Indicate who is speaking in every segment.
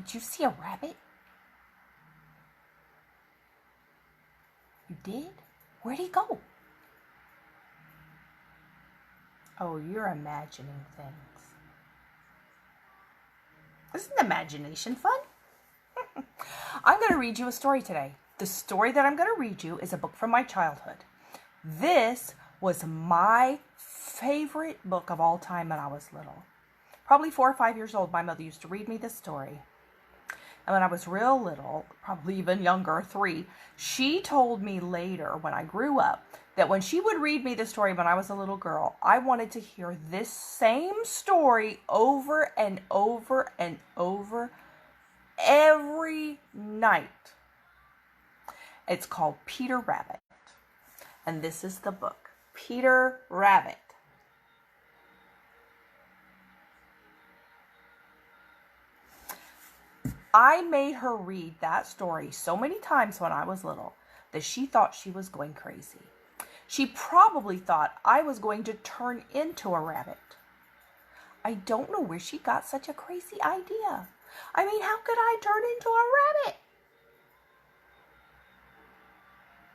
Speaker 1: Did you see a rabbit? You did? Where'd he go? Oh, you're imagining things. Isn't imagination fun? I'm going to read you a story today. The story that I'm going to read you is a book from my childhood. This was my favorite book of all time when I was little. Probably 4 or 5 years old, my mother used to read me this story. And when I was real little, probably even younger, 3, she told me later when I grew up that when she would read me the story when I was a little girl, I wanted to hear this same story over and over and over every night. It's called Peter Rabbit. And this is the book, Peter Rabbit. I made her read that story so many times when I was little that she thought she was going crazy. She probably thought I was going to turn into a rabbit. I don't know where she got such a crazy idea. I mean, how could I turn into a rabbit?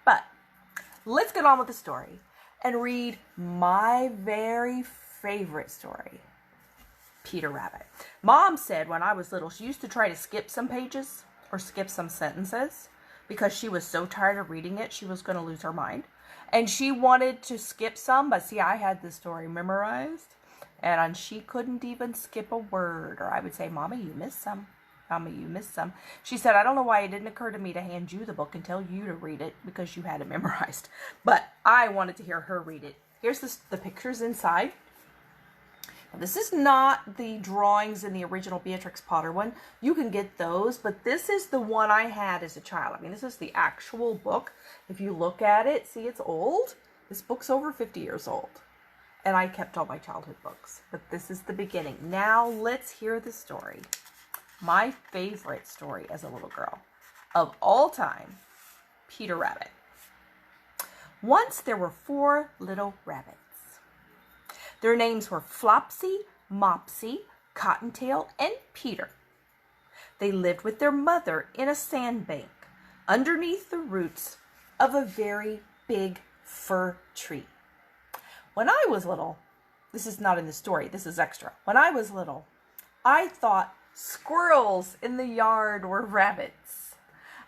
Speaker 1: But let's get on with the story and read my very favorite story, Peter Rabbit. Mom said when I was little, she used to try to skip some pages or skip some sentences because she was so tired of reading it, she was going to lose her mind. And she wanted to skip some, but see, I had the story memorized, and she couldn't even skip a word. Or I would say, Mama, you missed some. Mama, you missed some. She said, I don't know why it didn't occur to me to hand you the book and tell you to read it because you had it memorized. But I wanted to hear her read it. Here's the pictures inside. This is not the drawings in the original Beatrix Potter one. You can get those, but this is the one I had as a child. I mean, this is the actual book. If you look at it, see it's old. This book's over 50 years old. And I kept all my childhood books. But this is the beginning. Now let's hear the story. My favorite story as a little girl of all time, Peter Rabbit. Once there were 4 little rabbits. Their names were Flopsy, Mopsy, Cottontail, and Peter. They lived with their mother in a sandbank underneath the roots of a very big fir tree. When I was little, this is not in the story, this is extra. When I was little, I thought squirrels in the yard were rabbits.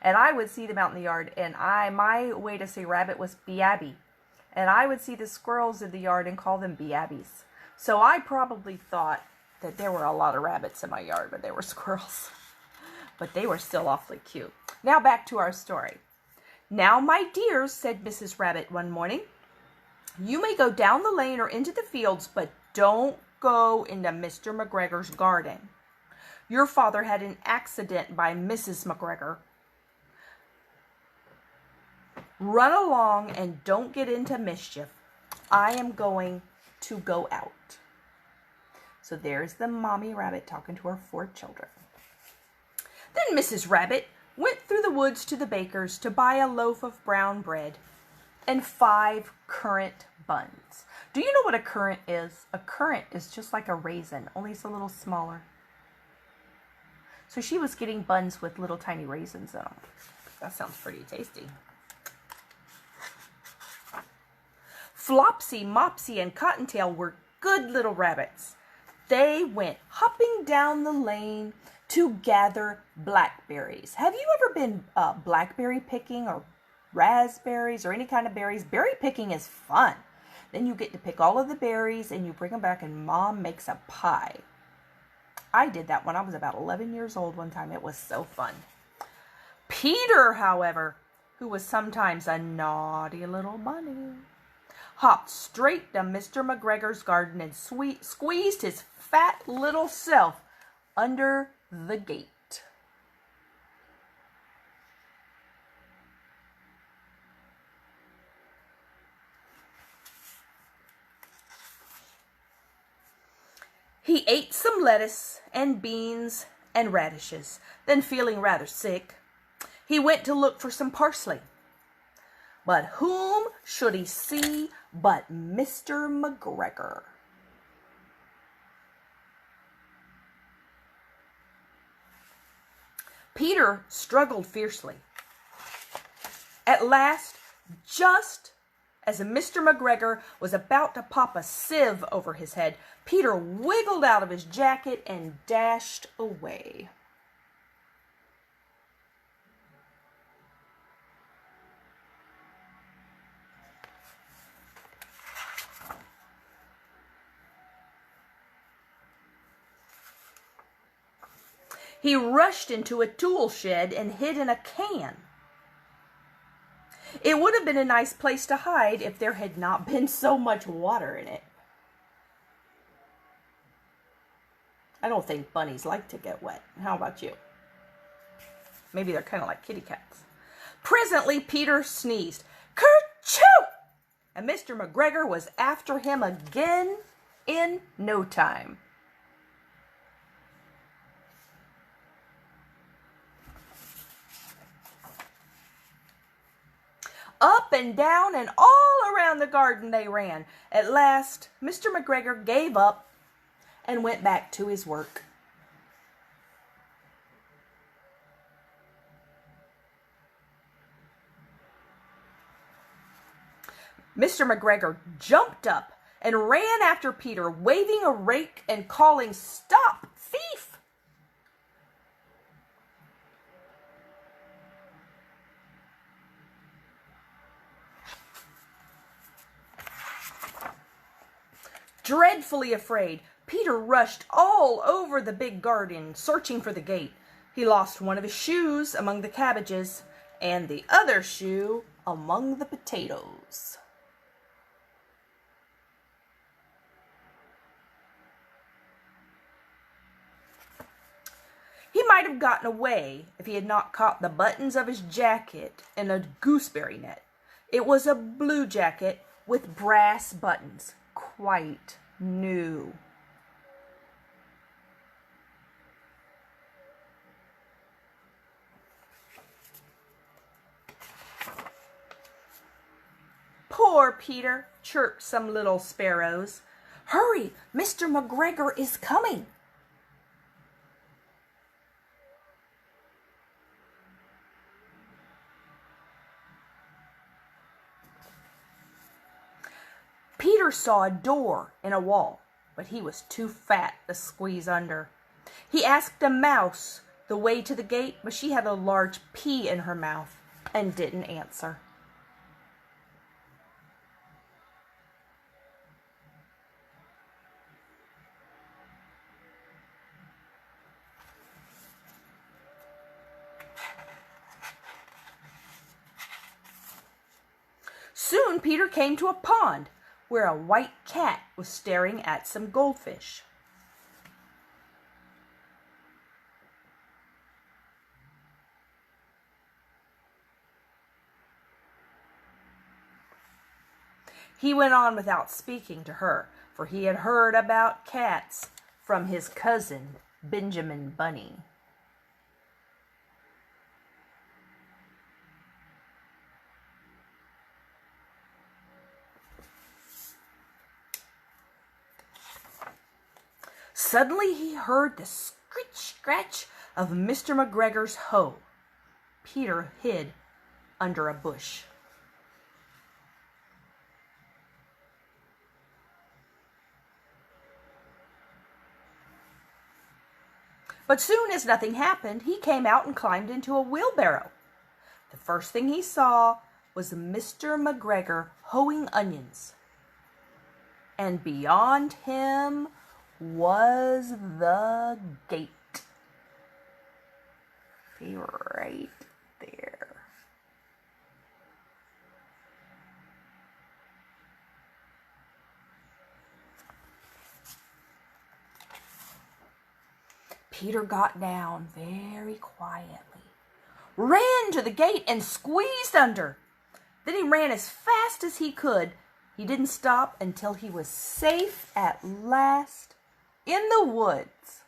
Speaker 1: And I would see them out in the yard, and my way to say rabbit was biabby. And I would see the squirrels in the yard and call them biabbies. So I probably thought that there were a lot of rabbits in my yard, but they were squirrels. But they were still awfully cute. Now back to our story. Now, my dears, said Mrs. Rabbit one morning, you may go down the lane or into the fields, but don't go into Mr. McGregor's garden. Your father had an accident by Mrs. McGregor. Run along and don't get into mischief. I am going to go out. So there's the mommy rabbit talking to her 4 children. Then Mrs. Rabbit went through the woods to the baker's to buy a loaf of brown bread and 5 currant buns. Do you know what a currant is? A currant is just like a raisin, only it's a little smaller. So she was getting buns with little tiny raisins in them. That sounds pretty tasty. Flopsy, Mopsy, and Cottontail were good little rabbits. They went hopping down the lane to gather blackberries. Have you ever been blackberry picking or raspberries or any kind of berries? Berry picking is fun. Then you get to pick all of the berries and you bring them back and Mom makes a pie. I did that when I was about 11 years old one time. It was so fun. Peter, however, who was sometimes a naughty little bunny, hopped straight to Mr. McGregor's garden and squeezed his fat little self under the gate. He ate some lettuce and beans and radishes. Then, feeling rather sick, he went to look for some parsley. But whom should he see but Mr. McGregor? Peter struggled fiercely. At last, just as Mr. McGregor was about to pop a sieve over his head, Peter wiggled out of his jacket and dashed away. He rushed into a tool shed and hid in a can. It would have been a nice place to hide if there had not been so much water in it. I don't think bunnies like to get wet. How about you? Maybe they're kind of like kitty cats. Presently, Peter sneezed. Kerchoo! And Mr. McGregor was after him again in no time. Up and down and all around the garden they ran. At last, Mr. McGregor gave up and went back to his work. Mr. McGregor jumped up and ran after Peter, waving a rake and calling, "Stop, thief!" Dreadfully afraid, Peter rushed all over the big garden, searching for the gate. He lost one of his shoes among the cabbages, and the other shoe among the potatoes. He might have gotten away if he had not caught the buttons of his jacket in a gooseberry net. It was a blue jacket with brass buttons. Quite new. Poor Peter, chirped some little sparrows. Hurry, Mr. McGregor is coming. Peter saw a door in a wall, but he was too fat to squeeze under. He asked a mouse the way to the gate, but she had a large pea in her mouth and didn't answer. Soon Peter came to a pond where a white cat was staring at some goldfish. He went on without speaking to her, for he had heard about cats from his cousin, Benjamin Bunny. Suddenly he heard the scritch-scratch of Mr. McGregor's hoe. Peter hid under a bush. But soon as nothing happened, he came out and climbed into a wheelbarrow. The first thing he saw was Mr. McGregor hoeing onions. And beyond him was the gate. See right there. Peter got down very quietly, ran to the gate and squeezed under. Then he ran as fast as he could. He didn't stop until he was safe at last in the woods.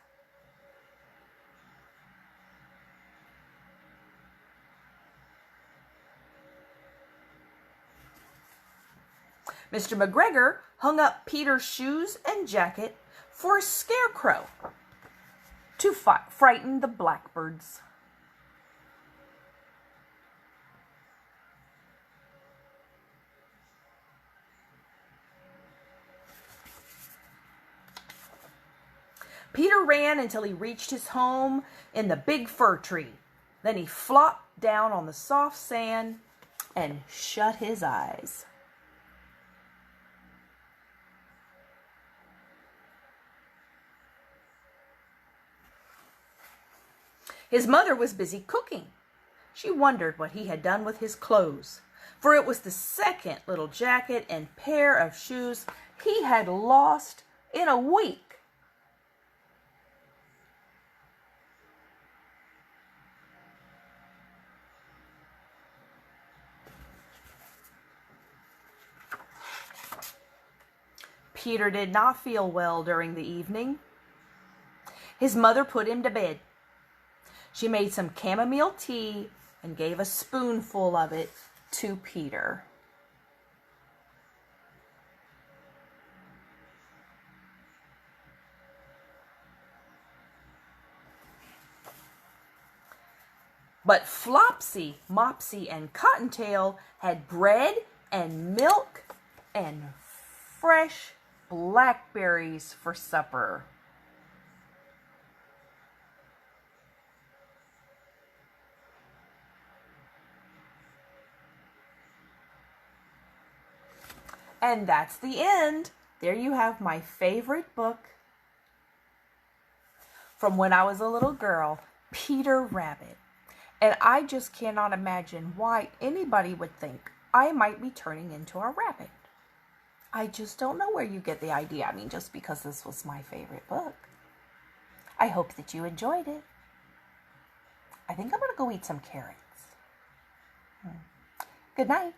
Speaker 1: Mr. McGregor hung up Peter's shoes and jacket for a scarecrow to frighten the blackbirds. Peter ran until he reached his home in the big fir tree. Then he flopped down on the soft sand and shut his eyes. His mother was busy cooking. She wondered what he had done with his clothes, for it was the second little jacket and pair of shoes he had lost in a week. Peter did not feel well during the evening. His mother put him to bed. She made some chamomile tea and gave a spoonful of it to Peter. But Flopsy, Mopsy, and Cottontail had bread and milk and fresh blackberries for supper. And that's the end. There you have my favorite book from when I was a little girl, Peter Rabbit. And I just cannot imagine why anybody would think I might be turning into a rabbit. I just don't know where you get the idea. I mean, just because this was my favorite book. I hope that you enjoyed it. I think I'm going to go eat some carrots. Good night.